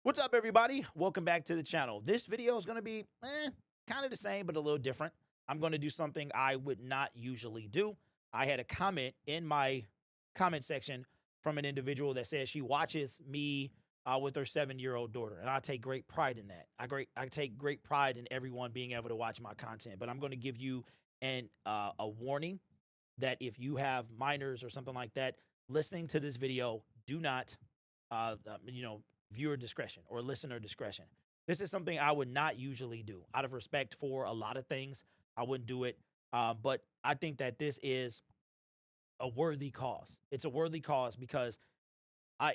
What's up, everybody? Welcome back to the channel. This video is going to be kind of the same, but a little different. I'm going to do something I would not usually do. I had a comment in my comment section from an individual that says she watches me with her 7-year-old daughter, and I take great pride in that. I take great pride in everyone being able to watch my content, but I'm going to give you a warning that if you have minors or something like that listening to this video, do not, viewer discretion or listener discretion. This is something I would not usually do out of respect for a lot of things. I wouldn't do it. But I think that this is a worthy cause. It's a worthy cause because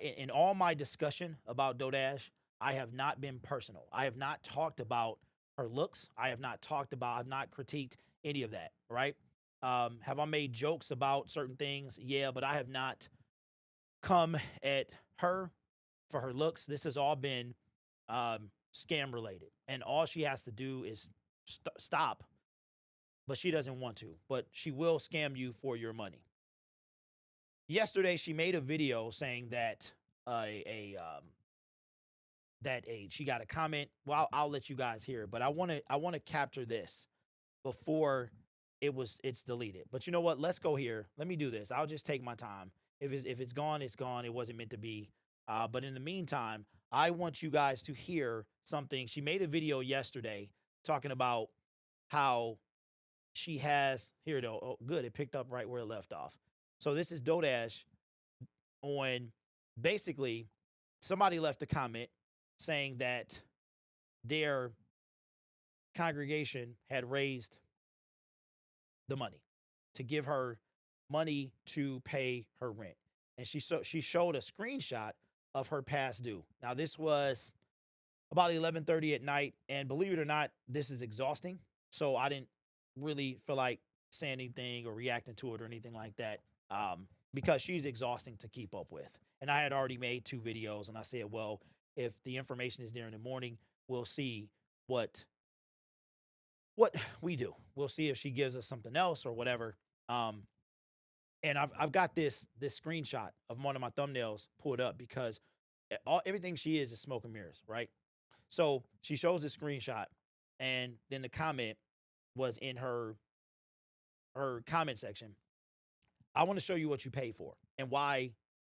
in all my discussion about Dodash, I have not been personal. I have not talked about her looks. I've not critiqued any of that, right? Have I made jokes about certain things? Yeah, but I have not come at her for her looks. This has all been scam related, and all she has to do is stop. But she doesn't want to. But she will scam you for your money. Yesterday, she made a video saying that she got a comment. Well, I'll let you guys hear it, but I want to capture this before it's deleted. But you know what? Let's go here. Let me do this. I'll just take my time. If it's gone, it's gone. It wasn't meant to be. But in the meantime, I want you guys to hear something. She made a video yesterday talking about how she has here though. Oh, good. It picked up right where it left off. So this is Dodash on basically somebody left a comment saying that their congregation had raised the money to give her money to pay her rent. And she showed a screenshot of her past due. Now this was about 11:30 at night, and believe it or not, this is exhausting. So I didn't really feel like saying anything or reacting to it or anything like that, because she's exhausting to keep up with. And I had already made 2 videos, and I said, well, if the information is there in the morning, we'll see what we do. We'll see if she gives us something else or whatever. And I've got this screenshot of one of my thumbnails pulled up because everything she is smoke and mirrors, right? So she shows the screenshot, and then the comment was in her comment section. I want to show you what you pay for and why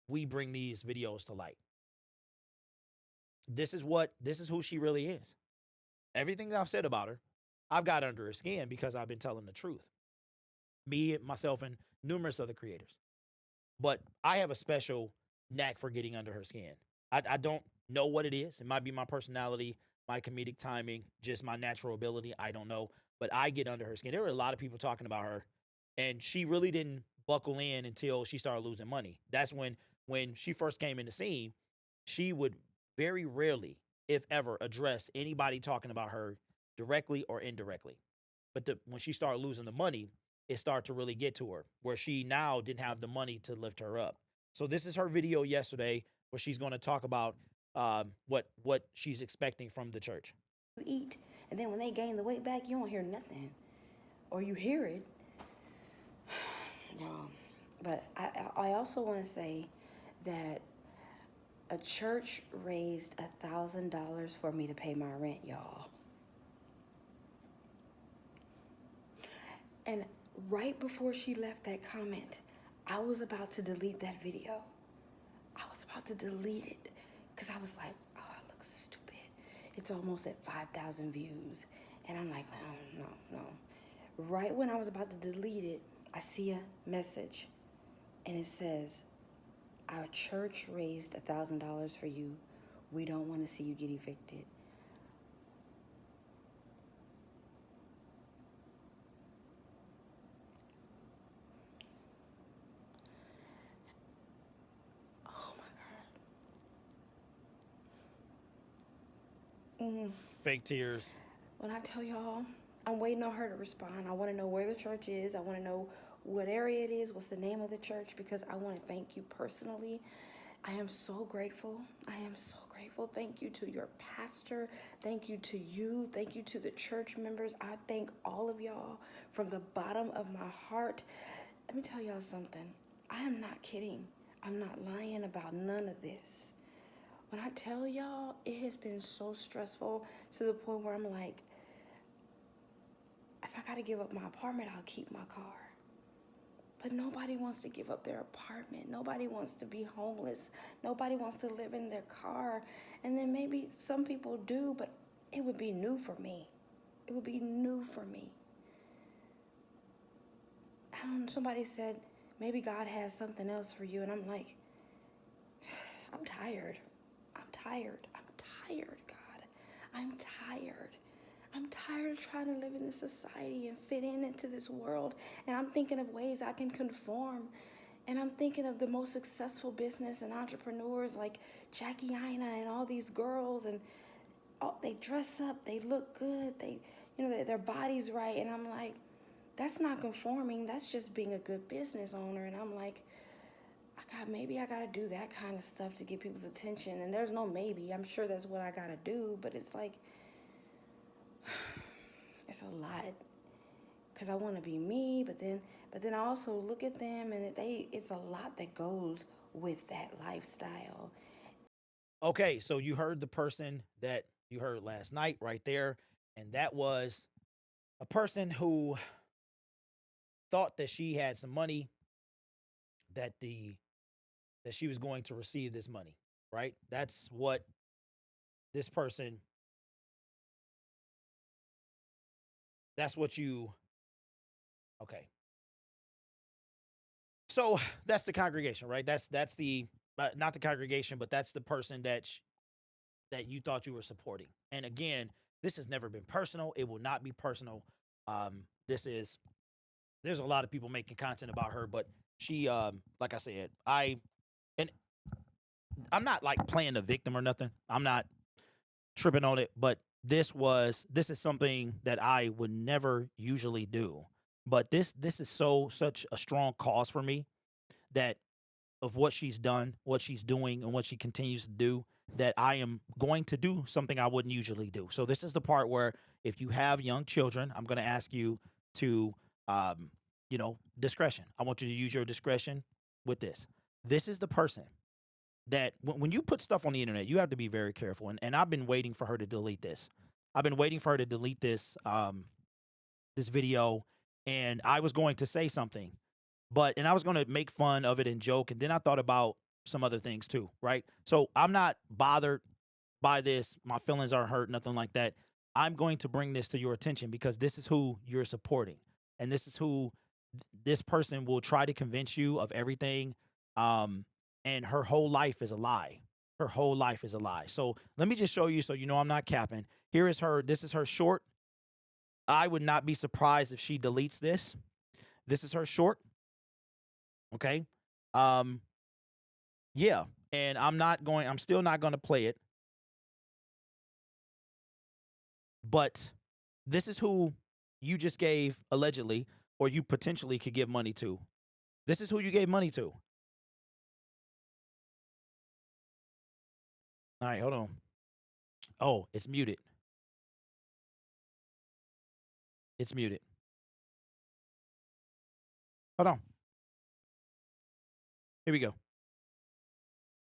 we bring these videos to light. This is who she really is. Everything I've said about her, I've got under her skin because I've been telling the truth. Me, myself, and numerous other creators. But I have a special knack for getting under her skin. I don't know what it is. It might be my personality, my comedic timing, just my natural ability. I don't know. But I get under her skin. There were a lot of people talking about her, and she really didn't buckle in until she started losing money. That's when she first came in the scene, she would very rarely, if ever, address anybody talking about her directly or indirectly. But when she started losing the money, it started to really get to her, where she now didn't have the money to lift her up. So this is her video yesterday where she's going to talk about what she's expecting from the church. You eat, and then when they gain the weight back, you don't hear nothing, or you hear it. Y'all, but I also want to say that a church raised $1,000 for me to pay my rent, y'all. And right before she left that comment, I was about to delete that video. I was about to delete it because I was like, oh, I look stupid. It's almost at 5,000 views. And I'm like, oh, no. Right when I was about to delete it, I see a message, and it says, our church raised $1,000 for you. We don't want to see you get evicted. Oh my God. Fake tears. When I tell y'all, I'm waiting on her to respond. I want to know where the church is. I want to know what area it is, what's the name of the church, because I want to thank you personally. I am so grateful. I am so grateful. Thank you to your pastor. Thank you to you. Thank you to the church members. I thank all of y'all from the bottom of my heart. Let me tell y'all something. I am not kidding. I'm not lying about none of this. when I tell y'all, it has been so stressful to the point where I'm like, if I gotta give up my apartment, I'll keep my car. But nobody wants to give up their apartment. Nobody wants to be homeless. Nobody wants to live in their car. And then maybe some people do, but it would be new for me. It would be new for me. I don't know, somebody said, maybe God has something else for you. And I'm like, I'm tired. I'm tired. I'm tired, God. I'm tired. I'm tired of trying to live in this society and fit into this world. And I'm thinking of ways I can conform. And I'm thinking of the most successful business and entrepreneurs like Jackie Aina and all these girls. And they dress up, they look good, their body's right. And I'm like, that's not conforming. That's just being a good business owner. And I'm like, maybe I gotta do that kind of stuff to get people's attention. And there's no maybe. I'm sure that's what I gotta do. But it's like, it's a lot. Because I want to be me, but then I also look at them, and it's a lot that goes with that lifestyle. Okay, so you heard the person that you heard last night right there, and that was a person who thought that she had some money, that she was going to receive this money, right? That's what this person, that's what you, okay. So that's the congregation, right? That's the not the congregation, but that's the person that you thought you were supporting. And again, this has never been personal. It will not be personal. This is There's a lot of people making content about her, but she, like I said, and I'm not like playing the victim or nothing. I'm not tripping on it, but this is something that I would never usually do. But this is such a strong cause for me, that of what she's done, what she's doing, and what she continues to do, that I am going to do something I wouldn't usually do. So this is the part where, if you have young children, I'm going to ask you to, discretion. I want you to use your discretion with this. This is the person that when you put stuff on the internet, you have to be very careful. And I've been waiting for her to delete this. I've been waiting for her to delete this video, and I was going to say something, and I was going to make fun of it and joke. And then I thought about some other things too, right? So I'm not bothered by this. My feelings aren't hurt, nothing like that. I'm going to bring this to your attention because this is who you're supporting. And this is who this person will try to convince you of everything. And her whole life is a lie. Her whole life is a lie. So let me just show you so you know I'm not capping. This is her short. I would not be surprised if she deletes this. This is her short. Okay. Yeah. And I'm still not going to play it. But this is who you just gave, allegedly, or you potentially could give money to. This is who you gave money to. All right, hold on. Oh, it's muted. It's muted. Hold on. Here we go.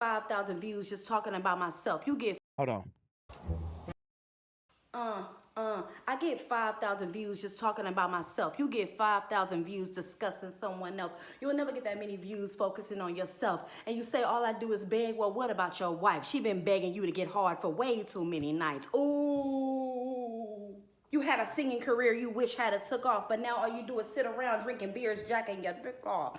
5,000 views just talking about myself. You get. Hold on. I get 5,000 views just talking about myself. You get 5,000 views discussing someone else. You'll never get that many views focusing on yourself. And you say, all I do is beg. Well, what about your wife? She been begging you to get hard for way too many nights. Ooh. You had a singing career you wish had it took off, but now all you do is sit around drinking beers, jacking your dick off.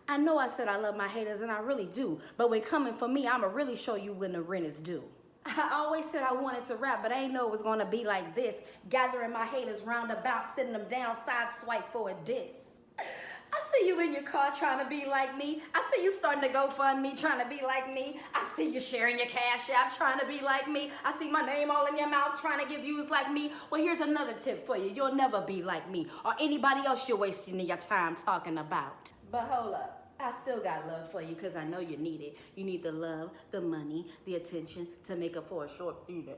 I know I said I love my haters, and I really do. But when coming for me, I'ma really show you when the rent is due. I always said I wanted to rap, but I ain't know it was gonna be like this. Gathering my haters round about, sitting them down, side swipe for a diss. I see you in your car trying to be like me. I see you starting to GoFundMe trying to be like me. I see you sharing your Cash App trying to be like me. I see my name all in your mouth trying to give views like me. Well, here's another tip for you. You'll never be like me or anybody else you're wasting your time talking about. But hold up. I still got love for you because I know you need it. You need the love, the money, the attention to make up for a short period.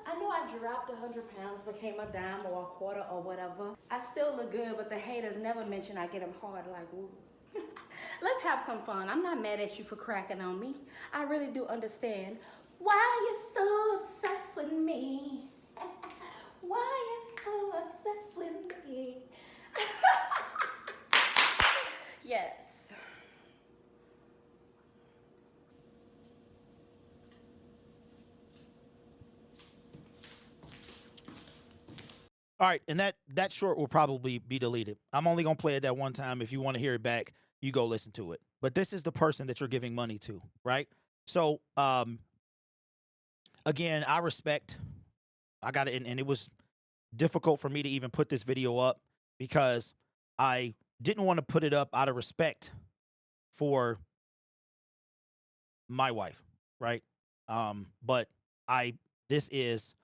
I know I dropped 100 pounds, became a dime or a quarter or whatever. I still look good, but the haters never mention I get them hard like woo. Let's have some fun. I'm not mad at you for cracking on me. I really do understand why you're so obsessed with me. Why you so obsessed with me? Yes. All right, and that short will probably be deleted. I'm only gonna play it that one time. If you want to hear it back, you go listen to it. But this is the person that you're giving money to, right? So, again, I respect. I got it, and it was difficult for me to even put this video up because I didn't want to put it up out of respect for my wife, right? But I this is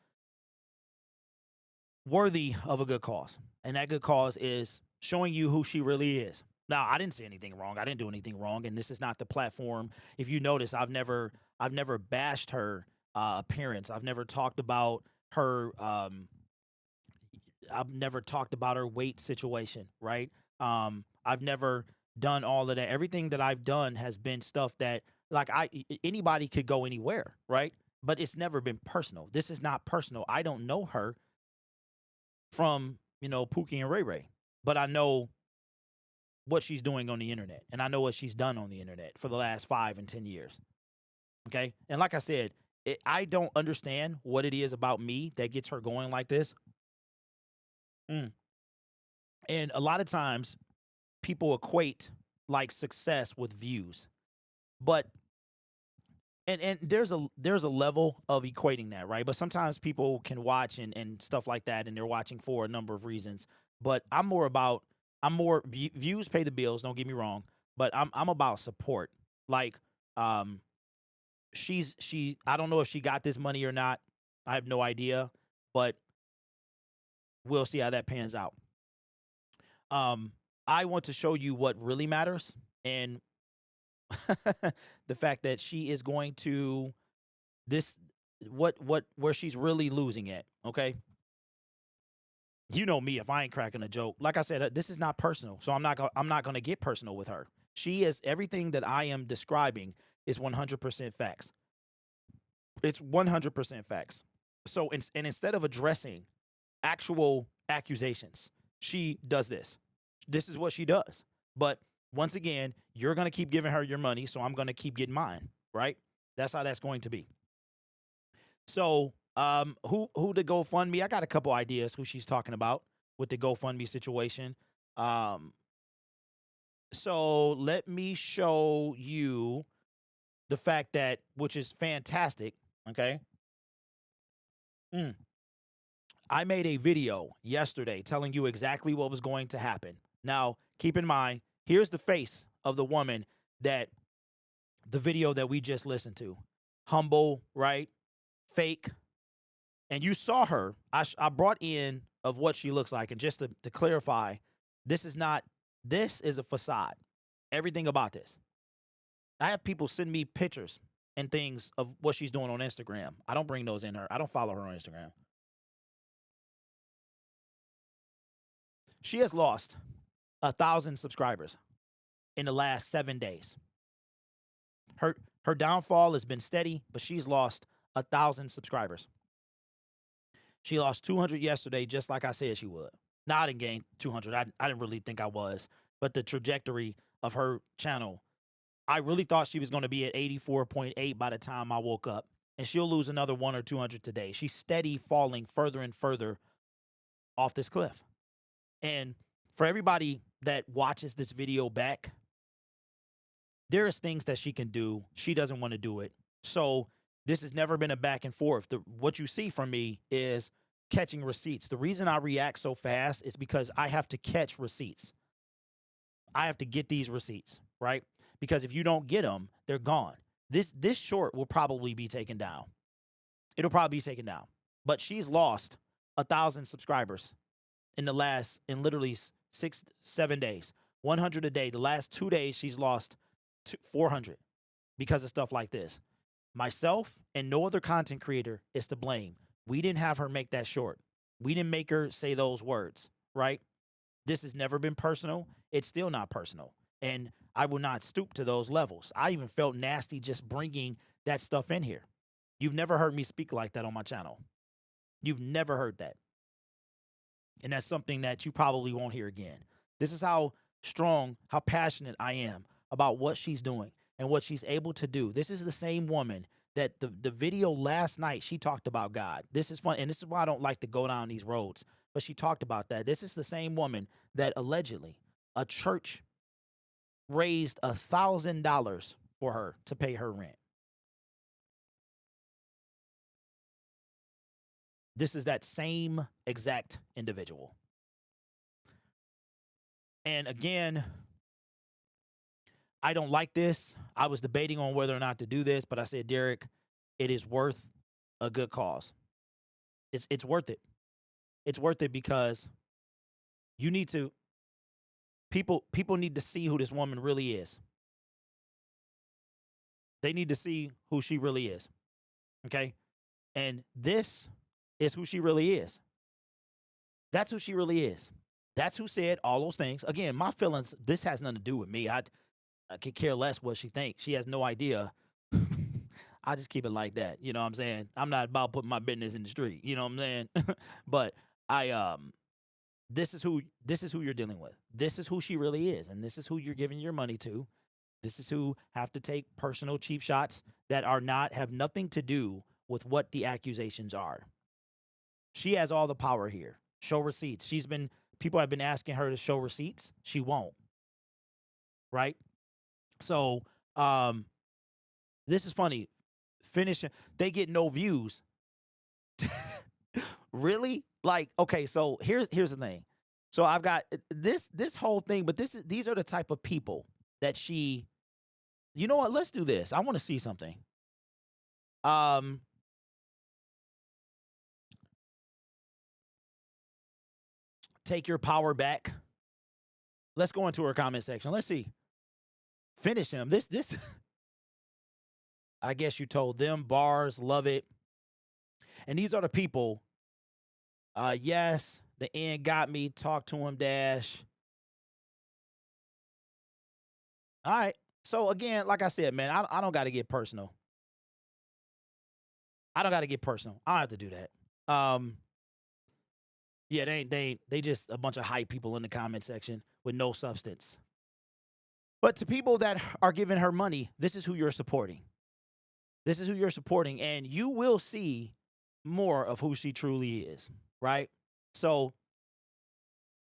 worthy of a good cause. And that good cause is showing you who she really is. Now, I didn't say anything wrong. I didn't do anything wrong, and this is not the platform. If you notice, I've never bashed her appearance. I've never talked about her I've never talked about her weight situation, right? I've never done all of that. Everything that I've done has been stuff that like anybody could go anywhere, right? But it's never been personal. This is not personal. I don't know her from, Pookie and Ray Ray, but I know what she's doing on the internet, and I know what she's done on the internet for the last 5 and 10 years. Okay, and like I said, I don't understand what it is about me that gets her going like this. Mm. And a lot of times, people equate like success with views, but and there's a level of equating that, right? But sometimes people can watch and stuff like that, and they're watching for a number of reasons. But views pay the bills. Don't get me wrong, but I'm about support. Like, um, she I don't know if she got this money or not. I have no idea, but we'll see how that pans out. Um, I want to show you what really matters, and the fact that she is going to this where she's really losing at. Okay, you know me, if I ain't cracking a joke, like I said, this is not personal, so I'm not going to get personal with her. She is everything that I am describing is 100% facts. It's 100% facts. So and instead of addressing actual accusations, she does this. This is what she does. But once again, you're going to keep giving her your money, so I'm going to keep getting mine, right? That's how that's going to be. So, who the GoFundMe? I got a couple ideas who she's talking about with the GoFundMe situation. Um, so let me show you the fact that, which is fantastic. Okay. Mm. I made a video yesterday telling you exactly what was going to happen. Now, keep in mind, here's the face of the woman that the video that we just listened to. Humble, right? Fake. And you saw her. I brought in of what she looks like. And just to clarify, this is a facade. Everything about this. I have people send me pictures and things of what she's doing on Instagram. I don't bring those in her. I don't follow her on Instagram. She has lost 1,000 subscribers in the last 7 days. Her downfall has been steady, but she's lost 1,000 subscribers. She lost 200 yesterday, just like I said she would. Now, I didn't gain 200. I didn't really think I was, but the trajectory of her channel, I really thought she was going to be at 84.8 by the time I woke up, and she'll lose another 100 or 200 today. She's steady falling further and further off this cliff. And for everybody that watches this video back, there is things that she can do. She doesn't want to do it. So this has never been a back and forth. What you see from me is catching receipts. The reason I react so fast is because I have to catch receipts. I have to get these receipts, right? Because if you don't get them, they're gone. This short will probably be taken down. It'll probably be taken down. But she's lost 1,000 subscribers in literally 6-7 days. 100 a day. The last 2 days, she's lost 400 because of stuff like this. Myself and no other content creator is to blame. We didn't have her make that short. We didn't make her say those words, right? This has never been personal. It's still not personal. And I will not stoop to those levels. I even felt nasty just bringing that stuff in here. You've never heard me speak like that on my channel. You've never heard that. And that's something that you probably won't hear again. This is how strong, how passionate I am about what she's doing and what she's able to do. This is the same woman that the video last night, she talked about God. This is fun. And this is why I don't like to go down these roads. But she talked about that. This is the same woman that allegedly a church raised $1,000 for her to pay her rent. This is that same exact individual. And again, I don't like this. I was debating on whether or not to do this, but I said, Derek, it is worth a good cause. It's worth it. It's worth it because you need to, people need to see who this woman really is. They need to see who she really is. Okay? And this is who she really is. That's who she really is. That's who said all those things. Again, my feelings, this has nothing to do with me. I could care less what she thinks. She has no idea. I just keep it like that. You know what I'm saying? I'm not about putting my business in the street. You know what I'm saying? But this is who you're dealing with. This is who she really is. And this is who you're giving your money to. This is who have to take personal cheap shots that have nothing to do with what the accusations are. She has all the power here. Show receipts. People have been asking her to show receipts. She won't. Right? So, this is funny. They get no views. Really? Like, okay, so here's the thing. So I've got this whole thing, but these are the type of people that you know what? Let's do this. I want to see something. Take your power back. Let's go into her comment section. Let's see. Finish him. This I guess you told them, bars, love it. And these are the people. Yes, the end got me. Talk to him, Dash. All right. So again, like I said, man, I don't got to get personal. I don't got to get personal. I don't have to do that. Yeah, they just a bunch of hype people in the comment section with no substance. But to people that are giving her money, this is who you're supporting. This is who you're supporting, and you will see more of who she truly is, right? So,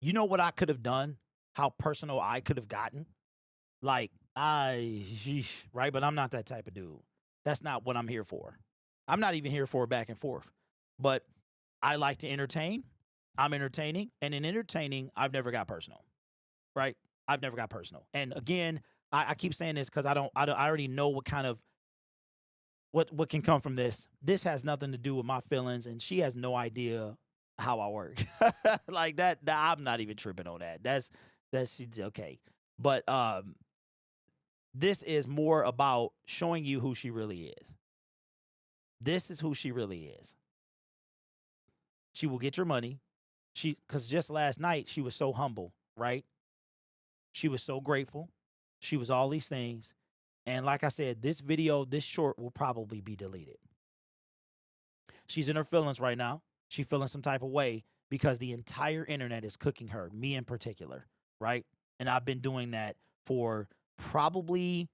you know what I could have done? How personal I could have gotten? Like, right? But I'm not that type of dude. That's not what I'm here for. I'm not even here for back and forth. But I like to entertain. I'm entertaining. And in entertaining, I've never got personal, right? I've never got personal. And again, I keep saying this because I already know what kind of, what can come from this. This has nothing to do with my feelings, and she has no idea how I work. Like that, I'm not even tripping on that. That's okay. But this is more about showing you who she really is. This is who she really is. She will get your money. Because just last night, she was so humble, right? She was so grateful. She was all these things. And like I said, this short will probably be deleted. She's in her feelings right now. She's feeling some type of way because the entire internet is cooking her, me in particular, right? And I've been doing that for probably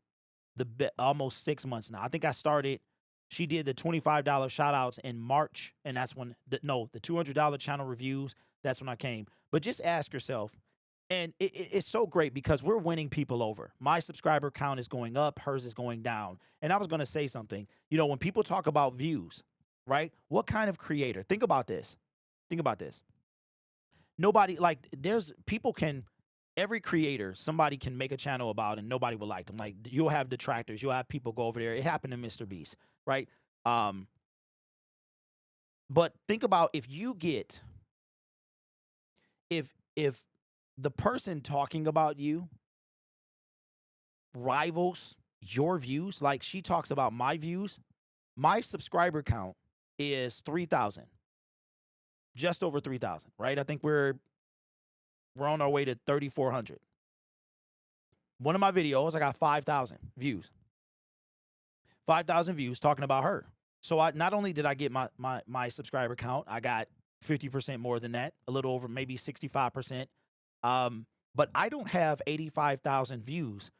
almost 6 months now. I think I started, she did the $25 shout outs in March, and that's when, the $200 channel reviews, that's when I came. But just ask yourself, and it's so great because we're winning people over. My subscriber count is going up, hers is going down. And I was going to say something. You know, when people talk about views, right? What kind of creator? Think about this. Nobody, like, every creator, somebody can make a channel about and nobody will like them. Like, you'll have detractors. You'll have people go over there. It happened to Mr. Beast, right? But think about if the person talking about you rivals your views, like she talks about my views, my subscriber count is 3,000, just over 3,000, right? I think we're on our way to 3,400. One of my videos, I got 5,000 views. 5,000 views talking about her. So I not only did I get my subscriber count, I got 50% more than that, a little over maybe 65%. But I don't have 85,000 views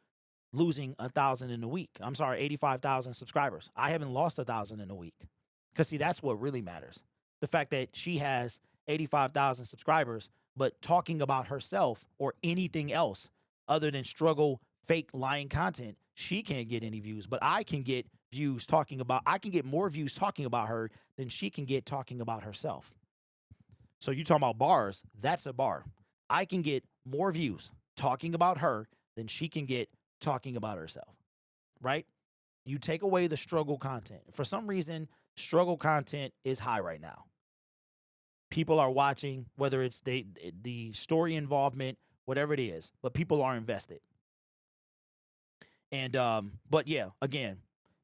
losing 1,000 in a week. I'm sorry, 85,000 subscribers. I haven't lost 1,000 in a week. Because see, that's what really matters. The fact that she has 85,000 subscribers, but talking about herself or anything else other than struggle, fake, lying content, she can't get any views. But I can get views talking about, I can get more views talking about her than she can get talking about herself. So you talking about bars, that's a bar. I can get more views talking about her than she can get talking about herself, right? You take away the struggle content. For some reason, struggle content is high right now. People are watching, whether it's the story involvement, whatever it is, but people are invested. And but yeah, again,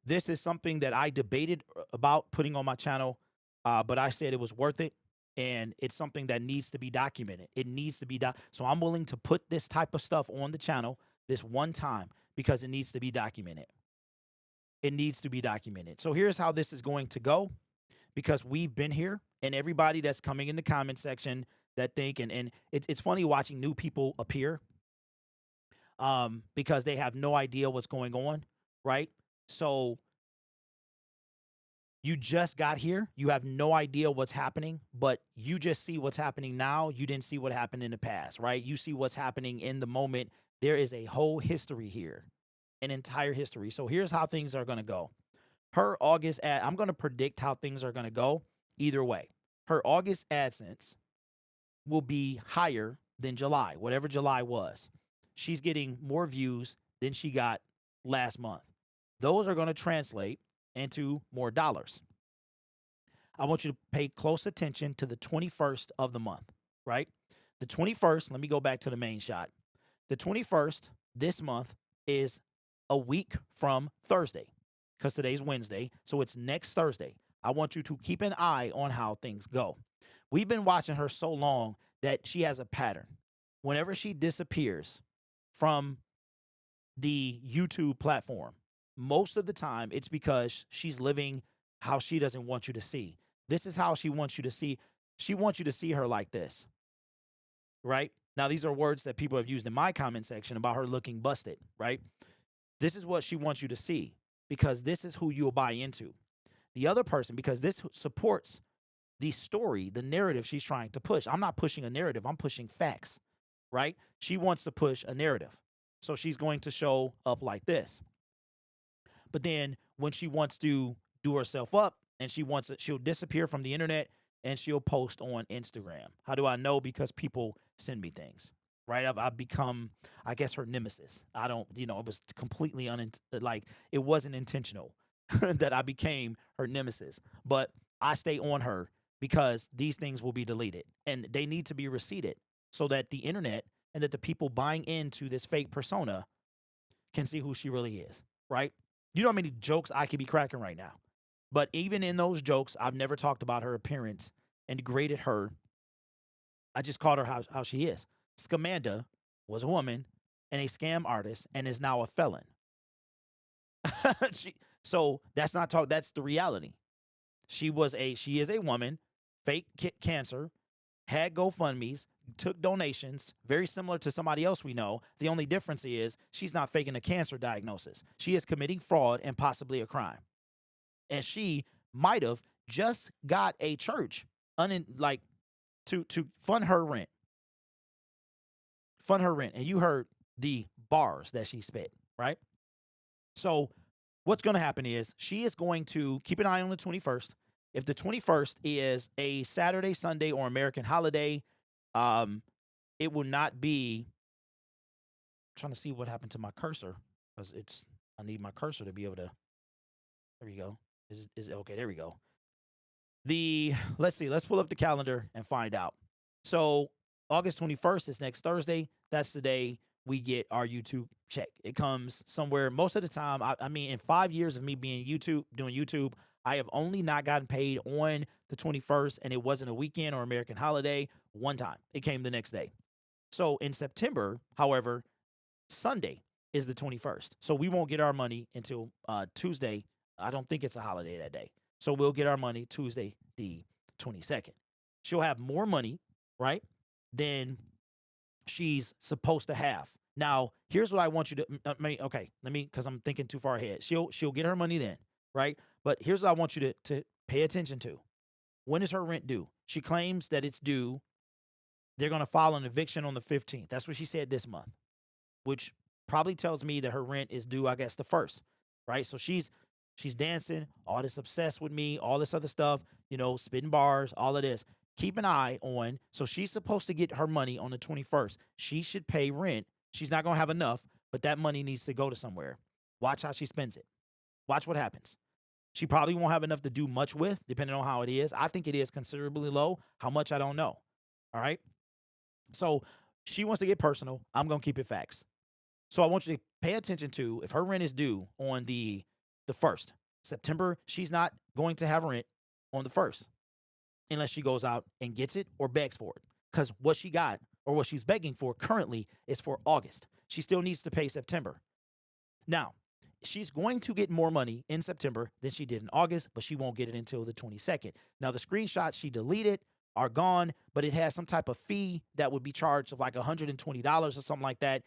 this is something that I debated about putting on my channel, but I said it was worth it, and it's something that needs to be documented. It needs to be so I'm willing to put this type of stuff on the channel this one time because it needs to be documented. It needs to be documented. So here's how this is going to go, because we've been here, and everybody that's coming in the comment section that think, and it's funny watching new people appear because they have no idea what's going on, right? So you just got here. You have no idea what's happening, but you just see what's happening now. You didn't see what happened in the past, right? You see what's happening in the moment. There is a whole history here, an entire history. So here's how things are going to go. Her August ad, I'm going to predict how things are going to go either way. Her August AdSense will be higher than July, whatever July was. She's getting more views than she got last month. Those are going to translate into more dollars. I want you to pay close attention to the 21st of the month, right? The 21st, let me go back to the main shot. The 21st this month is a week from Thursday, because today's Wednesday, so it's next Thursday. I want you to keep an eye on how things go. We've been watching her so long that she has a pattern. Whenever she disappears from the YouTube platform, most of the time it's because she's living how she doesn't want you to see. This is how she wants you to see. She wants you to see her like this, right? Now, these are words that people have used in my comment section about her looking busted, right? This is what she wants you to see, because this is who you'll buy into. The other person, because this supports the story, the narrative she's trying to push. I'm not pushing a narrative. I'm pushing facts, right? She wants to push a narrative. So she's going to show up like this. But then when she wants to do herself up and she'll disappear from the internet and she'll post on Instagram. How do I know? Because people send me things, right? I've become, I guess, her nemesis. I don't, it was completely it wasn't intentional that I became her nemesis, but I stay on her because these things will be deleted and they need to be receipted so that the internet and that the people buying into this fake persona can see who she really is, right? You know how many jokes I could be cracking right now. But even in those jokes, I've never talked about her appearance and degraded her. I just called her how she is. Scamanda was a woman and a scam artist and is now a felon. So that's not talk. That's the reality. She is a woman, fake cancer, had GoFundMes, took donations, very similar to somebody else we know. The only difference is she's not faking a cancer diagnosis. She is committing fraud and possibly a crime. And she might have just got a church to fund her rent. Fund her rent. And you heard the bars that she spit, right? So what's going to happen is she is going to keep an eye on the 21st. If the 21st is a Saturday, Sunday, or American holiday, it will not be. I'm trying to see what happened to my cursor, because I need my cursor to be able to. There we go. Is okay? There we go. Let's see. Let's pull up the calendar and find out. So August 21st is next Thursday. That's the day we get our YouTube check. It comes somewhere most of the time. I mean, in 5 years of me doing YouTube, I have only not gotten paid on the 21st, and it wasn't a weekend or American holiday. One time. It came the next day. So in September, however, Sunday, is the 21st. So we won't get our money until Tuesday. I don't think it's a holiday that day. So we'll get our money Tuesday, the 22nd. She'll have more money, right, than she's supposed to have. Now, here's what I want you to okay, let me, because I'm thinking too far ahead. She'll get her money then, right? But here's what I want you to pay attention to. When is her rent due? She claims that it's due. They're going to file an eviction on the 15th. That's what she said this month, which probably tells me that her rent is due, I guess, the 1st, right? So she's dancing, all this obsessed with me, all this other stuff, spitting bars, all of this. Keep an eye on, so she's supposed to get her money on the 21st. She should pay rent. She's not going to have enough, but that money needs to go to somewhere. Watch how she spends it. Watch what happens. She probably won't have enough to do much with, depending on how it is. I think it is considerably low. How much, I don't know. All right? So she wants to get personal. I'm going to keep it facts. So I want you to pay attention to, if her rent is due on the 1st, September, she's not going to have rent on the 1st unless she goes out and gets it or begs for it. Because what she got or what she's begging for currently is for August. She still needs to pay September. Now, she's going to get more money in September than she did in August, but she won't get it until the 22nd. Now, the screenshots she deleted are gone, but it has some type of fee that would be charged of like $120 or something like that.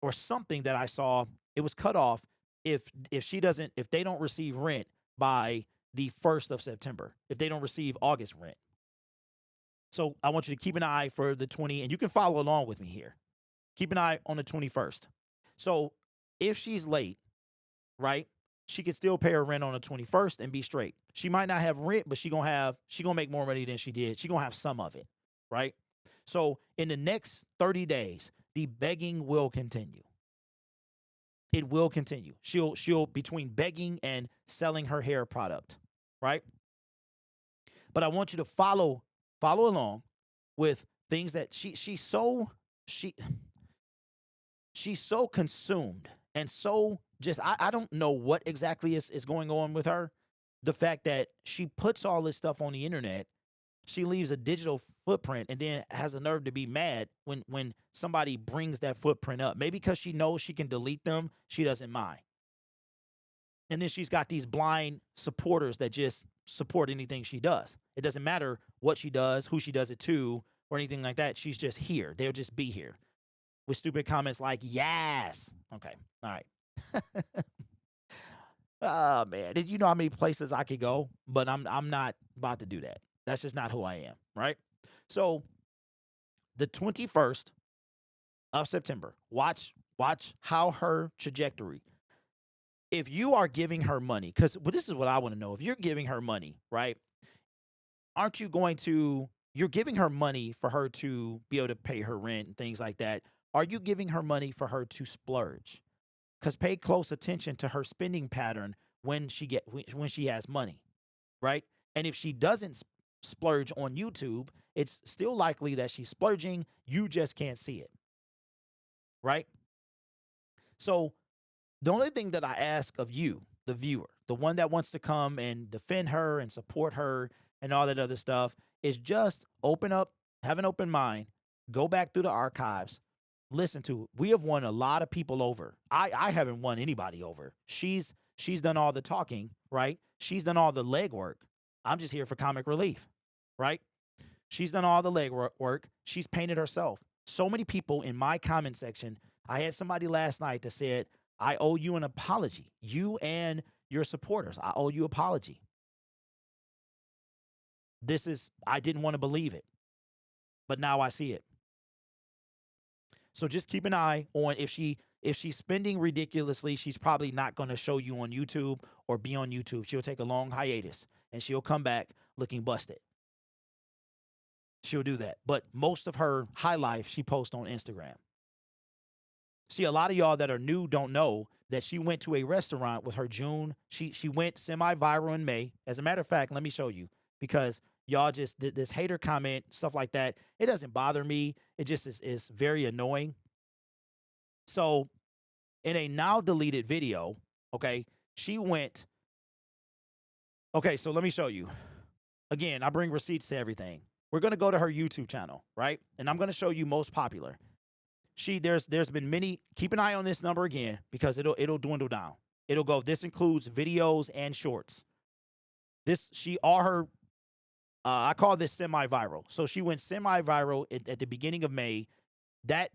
Or something that I saw, it was cut off if they don't receive rent by the 1st of September, if they don't receive August rent. So I want you to keep an eye for the 20, and you can follow along with me here. Keep an eye on the 21st. So if she's late, right, she can still pay her rent on the 21st and be straight. She might not have rent, but she gonna make more money than she did. She gonna have some of it, right? So in the next 30 days, the begging will continue. It will continue. She'll between begging and selling her hair product, right? But I want you to follow along with things that she's so consumed and so just I don't know what exactly is going on with her. The fact that she puts all this stuff on the internet, she leaves a digital footprint and then has the nerve to be mad when somebody brings that footprint up. Maybe because she knows she can delete them, she doesn't mind. And then she's got these blind supporters that just support anything she does. It doesn't matter what she does, who she does it to, or anything like that. She's just here. They'll just be here with stupid comments like, yes. Okay. All right. Oh, man. You know how many places I could go, but I'm not about to do that. That's just not who I am, right? So the 21st of September, watch how her trajectory. If you are giving her money, because this is what I want to know. If you're giving her money, right, aren't you going to, you're giving her money for her to be able to pay her rent and things like that. Are you giving her money for her to splurge? Because pay close attention to her spending pattern when she has money, right? And if she doesn't splurge on YouTube, it's still likely that she's splurging. You just can't see it, right? So the only thing that I ask of you, the viewer, the one that wants to come and defend her and support her and all that other stuff, is just open up, have an open mind, go back through the archives, listen to it. We have won a lot of people over. I haven't won anybody over. She's done all the talking, right? She's done all the legwork. I'm just here for comic relief, right? She's done all the legwork. She's painted herself. So many people in my comment section. I had somebody last night that said, I owe you an apology. You and your supporters, I owe you an apology. I didn't want to believe it, but now I see it. So just keep an eye on if she's spending ridiculously, she's probably not going to show you on YouTube or be on YouTube. She'll take a long hiatus and she'll come back looking busted. She'll do that. But most of her high life, she posts on Instagram. See, a lot of y'all that are new don't know that she went to a restaurant with her June. She went semi-viral in May. As a matter of fact, let me show you, because y'all just did this hater comment, stuff like that. It doesn't bother me. It just is very annoying. So in a now deleted video, okay, she went. Okay, so let me show you. Again, I bring receipts to everything. We're going to go to her YouTube channel, right? And I'm going to show you most popular. There's been many. Keep an eye on this number again because it'll dwindle down. It'll go. This includes videos and shorts. All her. I call this semi-viral. So she went semi-viral at the beginning of May. That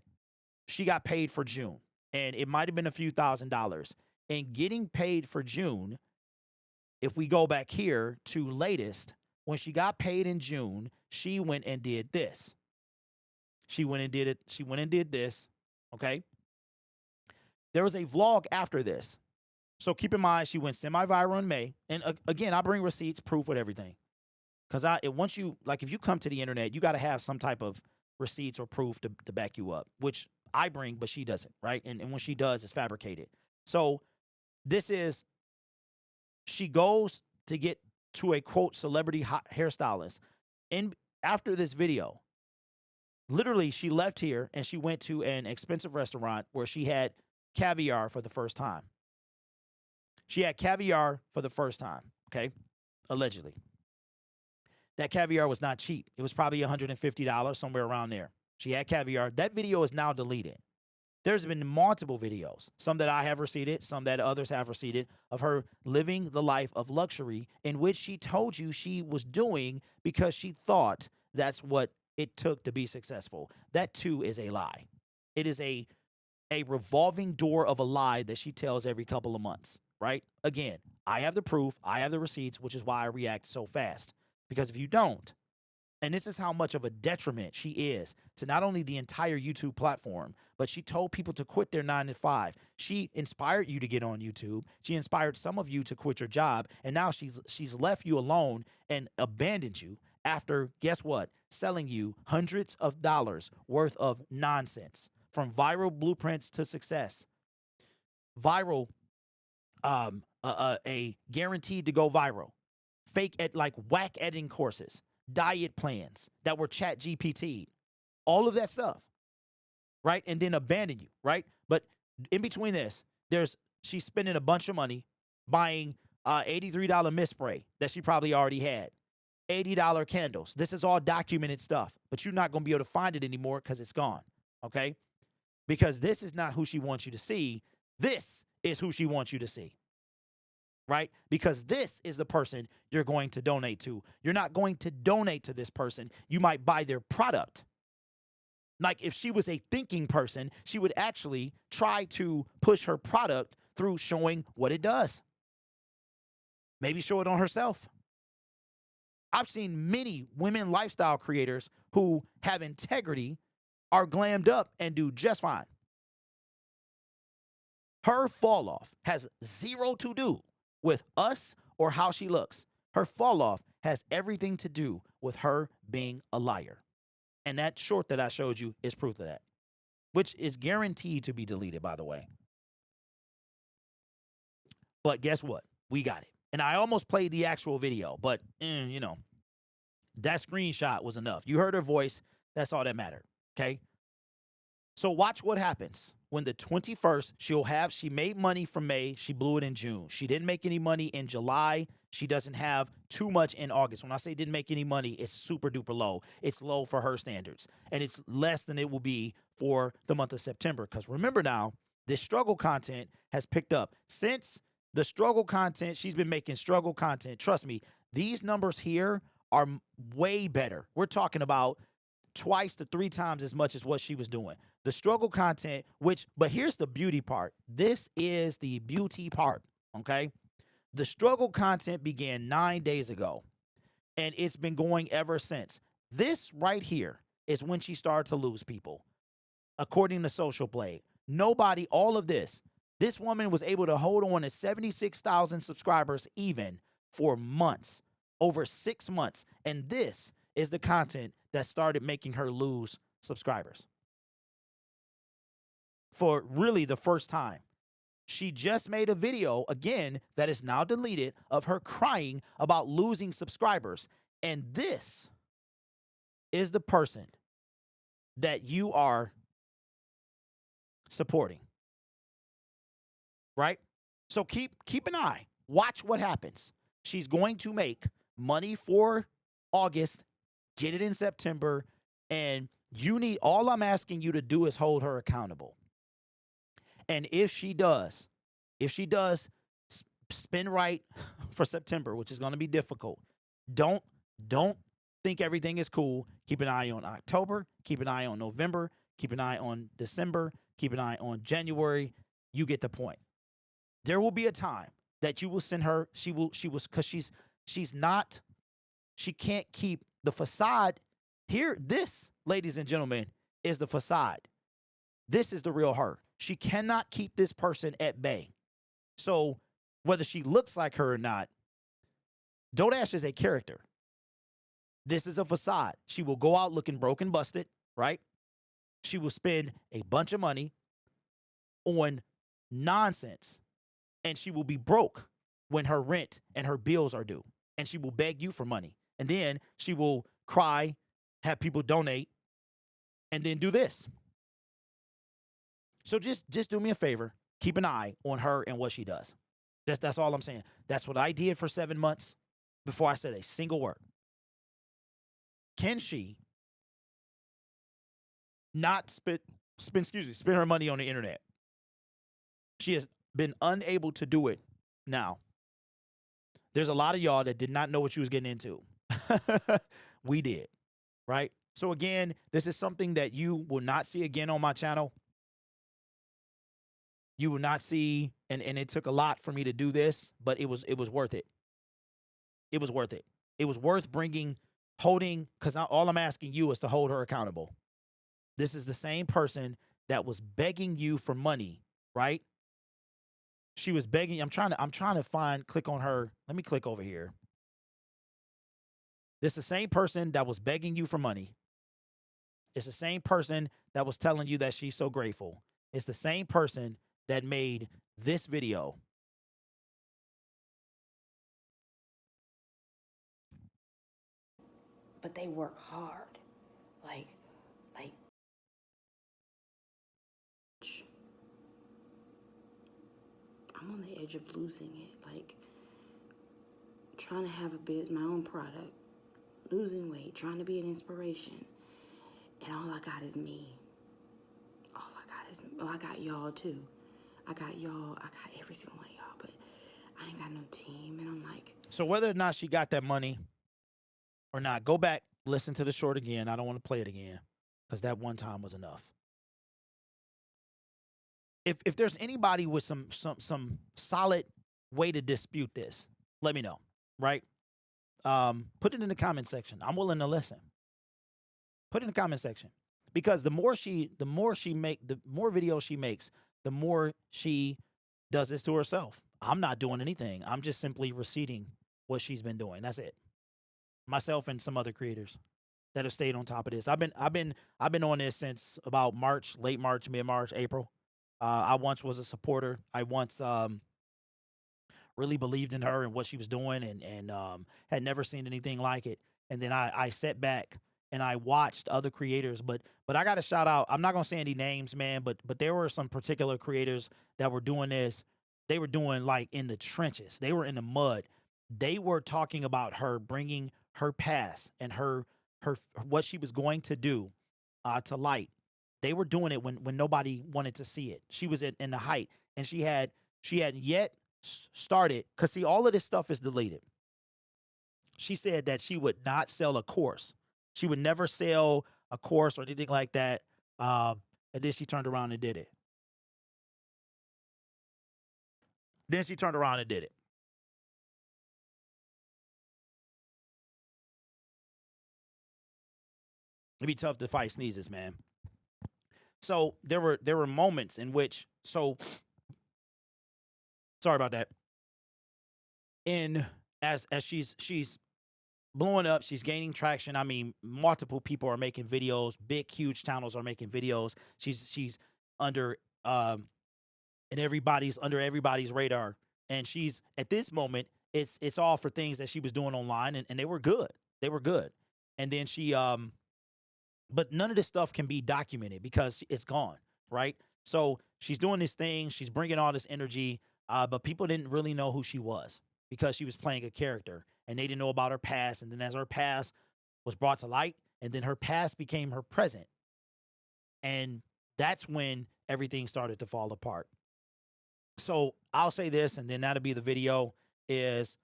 she got paid for June, and it might have been a few $1,000s. And getting paid for June, if we go back here to latest, when she got paid in June, she went and did this. She went and did it. She went and did this. Okay. There was a vlog after this. So keep in mind, she went semi-viral in May. And again, I bring receipts, proof with everything. Because once you, like, if you come to the internet, you got to have some type of receipts or proof to back you up, which I bring, but she doesn't, right? And when she does, it's fabricated. So she goes to get to a, quote, celebrity hairstylist. And after this video, literally, she left here and she went to an expensive restaurant where she had caviar for the first time. She had caviar for the first time, okay? Allegedly. That caviar was not cheap. It was probably $150, somewhere around there. She had caviar. That video is now deleted. There's been multiple videos, some that I have receipted, some that others have receipted, of her living the life of luxury in which she told you she was doing because she thought that's what it took to be successful. That too is a lie. It is a revolving door of a lie that she tells every couple of months, right? Again, I have the proof, I have the receipts, which is why I react so fast. Because if you don't, and this is how much of a detriment she is to not only the entire YouTube platform, but she told people to quit their 9 to 5. She inspired you to get on YouTube. She inspired some of you to quit your job. And now she's left you alone and abandoned you after, guess what? Selling you hundreds of dollars worth of nonsense, from viral blueprints to success. Viral, a guaranteed to go viral. Fake whack editing courses, diet plans that were chat GPT, all of that stuff, right? And then abandon you, right? But in between this, she's spending a bunch of money buying $83 mist spray that she probably already had, $80 candles. This is all documented stuff, but you're not going to be able to find it anymore because it's gone, okay? Because this is not who she wants you to see. This is who she wants you to see. Right? Because this is the person you're going to donate to. You're not going to donate to this person. You might buy their product. Like, if she was a thinking person, she would actually try to push her product through showing what it does. Maybe show it on herself. I've seen many women lifestyle creators who have integrity, are glammed up, and do just fine. Her fall off has zero to do with us or how she looks. Her fall off has everything to do with her being a liar. And that short that I showed you is proof of that, which is guaranteed to be deleted, by the way. But guess what? We got it. And I almost played the actual video, but, that screenshot was enough. You heard her voice. That's all that mattered, okay? So watch what happens. When the 21st, she made money from May. She blew it in June. She didn't make any money in July. She doesn't have too much in August. When I say didn't make any money, it's super duper low. It's low for her standards. And it's less than it will be for the month of September. Because remember now, this struggle content has picked up. Since the struggle content, she's been making struggle content. Trust me, these numbers here are way better. We're talking about twice to 3 times as much as what she was doing. The struggle content, but here's the beauty part. This is the beauty part, okay? The struggle content began 9 days ago, and it's been going ever since. This right here is when she started to lose people, according to Social Blade. All of this woman was able to hold on to 76,000 subscribers even for months, over 6 months. And this is the content that started making her lose subscribers for really the first time. She just made a video, again, that is now deleted, of her crying about losing subscribers. And this is the person that you are supporting, right? So keep an eye. Watch what happens. She's going to make money for August, get it in September, and All I'm asking you to do is hold her accountable. And if she does spin right for September, which is going to be difficult, don't think everything is cool. Keep an eye on October, keep an eye on November, keep an eye on December, keep an eye on January. You get the point. There will be a time that you will send her, she cuz she can't keep the facade. Here, this, ladies and gentlemen, is the facade. This is the real her. She cannot keep this person at bay. So whether she looks like her or not, Dodash is a character. This is a facade. She will go out looking broke and busted, right? She will spend a bunch of money on nonsense, and she will be broke when her rent and her bills are due, and she will beg you for money. And then she will cry, have people donate, and then do this. So just do me a favor. Keep an eye on her and what she does. That's all I'm saying. That's what I did for 7 months before I said a single word. Can she not spend her money on the internet? She has been unable to do it now. There's a lot of y'all that did not know what you was getting into. We did, right? So again, this is something that you will not see again on my channel. You will not see, and it took a lot for me to do this, but it was worth it. It was worth it. It was worth holding, because all I'm asking you is to hold her accountable. This is the same person that was begging you for money, right? She was begging. I'm trying to click on her. Let me click over here. This is the same person that was begging you for money. It's the same person that was telling you that she's so grateful. It's the same person that made this video. But they work hard. Like, I'm on the edge of losing it. Like, trying to have my own product, losing weight, trying to be an inspiration. And all I got is me. All I got is, I got y'all too. I got every single one of y'all, but I ain't got no team. And I'm like. So whether or not she got that money or not, go back, listen to the short again. I don't want to play it again because that one time was enough. If there's anybody with some solid way to dispute this, let me know, right? Put it in the comment section. I'm willing to listen. Put it in the comment section. Because the more videos she makes, the more she does this to herself. I'm not doing anything. I'm just simply receipting what she's been doing. That's it. Myself and some other creators that have stayed on top of this. I've been on this since about March, late March, mid-March, April. I once was a supporter. I once really believed in her and what she was doing, and had never seen anything like it. And then I sat back and I watched other creators, but I got to shout out. I'm not gonna say any names, man, but there were some particular creators that were doing this. They were doing like in the trenches. They were in the mud. They were talking about her bringing her past and her what she was going to do to light. They were doing it when nobody wanted to see it. She was in the height, and she hadn't yet started, because see, all of this stuff is deleted. She said that she would not sell a course. She would never sell a course or anything like that. And then she turned around and did it. It'd be tough to fight sneezes, man. So there were moments in which, sorry about that. As she's blowing up, she's gaining traction. I mean, multiple people are making videos, big, huge channels are making videos. She's under and under everybody's radar. And she's, at this moment, it's all for things that she was doing online, and they were good. They were good. And then she but none of this stuff can be documented because it's gone, right? So she's doing this thing, she's bringing all this energy, but people didn't really know who she was because she was playing a character, and they didn't know about her past. And then as her past was brought to light, and then her past became her present, And that's when everything started to fall apart. So I'll say this, and then that'll be the video, is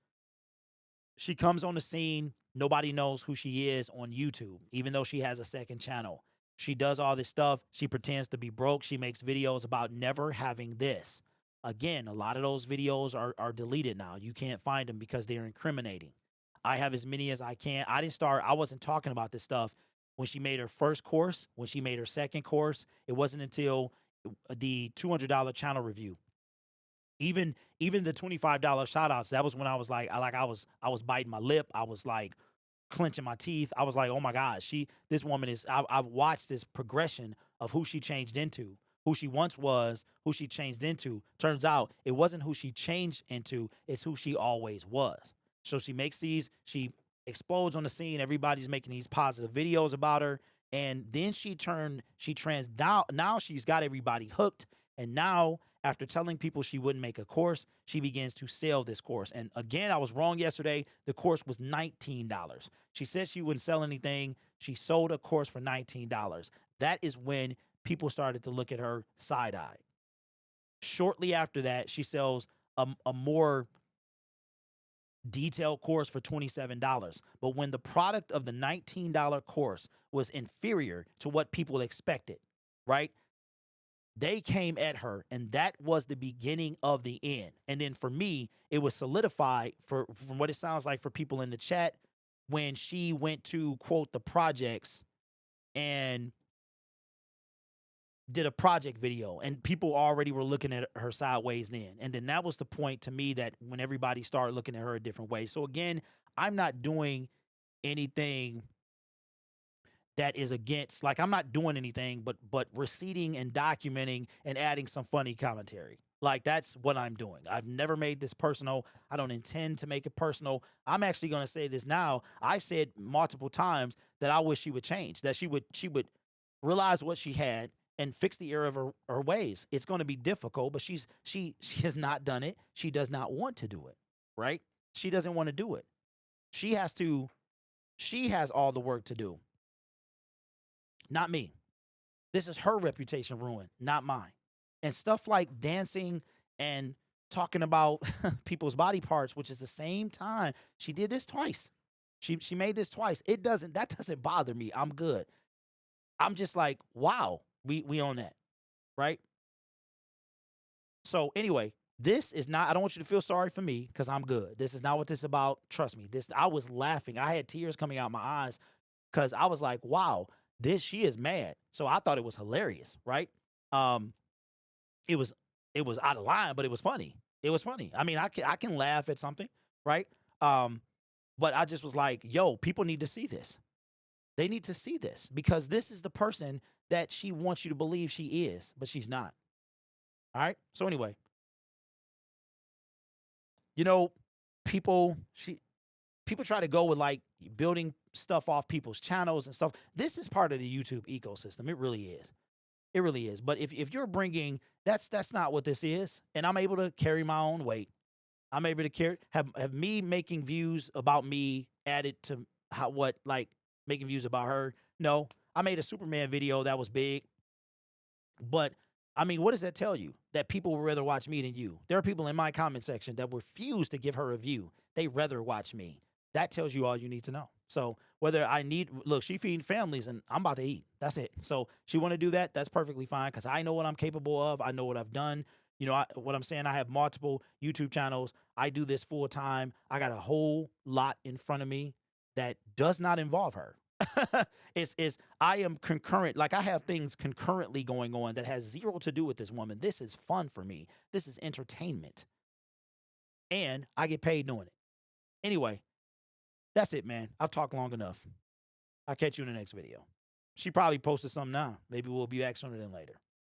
she comes on the scene. Nobody knows who she is on YouTube, even though she has a second channel. She does all this stuff. She pretends to be broke. She makes videos about never having this. Again, a lot of those videos are deleted now. You can't find them because they're incriminating. I have as many as I can. I wasn't talking about this stuff when she made her first course, when she made her second course. It wasn't until the $200 channel review. Even the $25 shout outs, that was when I was like, I was biting my lip. I was like clenching my teeth. I was like, oh my God, this woman is, I've watched this progression of who she changed into, who she once was, who she changed into. Turns out it wasn't who she changed into, it's who she always was. So she makes these, she explodes on the scene. Everybody's making these positive videos about her. And then now she's got everybody hooked. And now, after telling people she wouldn't make a course, she begins to sell this course. And again, I was wrong yesterday. The course was $19. She said she wouldn't sell anything. She sold a course for $19. That is when people started to look at her side-eyed. Shortly after that, she sells a more detailed course for $27. But when the product of the $19 course was inferior to what people expected, right? They came at her, and that was the beginning of the end. And then for me, it was solidified from what it sounds like for people in the chat when she went to quote the projects and did a project video, and people already were looking at her sideways then. And then that was the point to me that when everybody started looking at her a different way. So again, I'm not doing anything that is against, like, I'm not doing anything but receipting and documenting and adding some funny commentary. Like, that's what I'm doing. I've never made this personal. I don't intend to make it personal. I'm actually going to say this now. I've said multiple times that I wish she would change, that she would realize what she had and fix the error of her ways. It's going to be difficult, but she has not done it. She does not want to do it, right? She doesn't want to do it. She has all the work to do. Not me. This is her reputation ruined, not mine. And stuff like dancing and talking about people's body parts, which is the same time she did this twice. She made this twice. That doesn't bother me. I'm good. I'm just like, wow, we own that, right? So anyway, this is not, I don't want you to feel sorry for me because I'm good. This is not what this is about. Trust me. I was laughing. I had tears coming out my eyes because I was like, wow, she is mad. So I thought it was hilarious, right? It was out of line, but it was funny. It was funny. I mean, I can laugh at something, right? But I just was like, yo, people need to see this. They need to see this because this is the person that she wants you to believe she is, but she's not. All right. So anyway, people try to go with like building stuff off people's channels and stuff. This is part of the YouTube ecosystem. It really is. It really is. But if you're bringing, that's not what this is. And I'm able to carry my own weight. I'm able to have me making views about me added to making views about her. No, I made a Superman video that was big. But I mean, what does that tell you? That people would rather watch me than you. There are people in my comment section that refuse to give her a view. They rather watch me. That tells you all you need to know. So she feeding families and I'm about to eat. That's it. So she want to do that. That's perfectly fine because I know what I'm capable of. I know what I've done. What I'm saying, I have multiple YouTube channels. I do this full time. I got a whole lot in front of me that does not involve her. I am concurrent. Like I have things concurrently going on that has zero to do with this woman. This is fun for me. This is entertainment. And I get paid doing it. Anyway, that's it, man. I've talked long enough. I'll catch you in the next video. She probably posted something now. Maybe we'll be back sooner than later.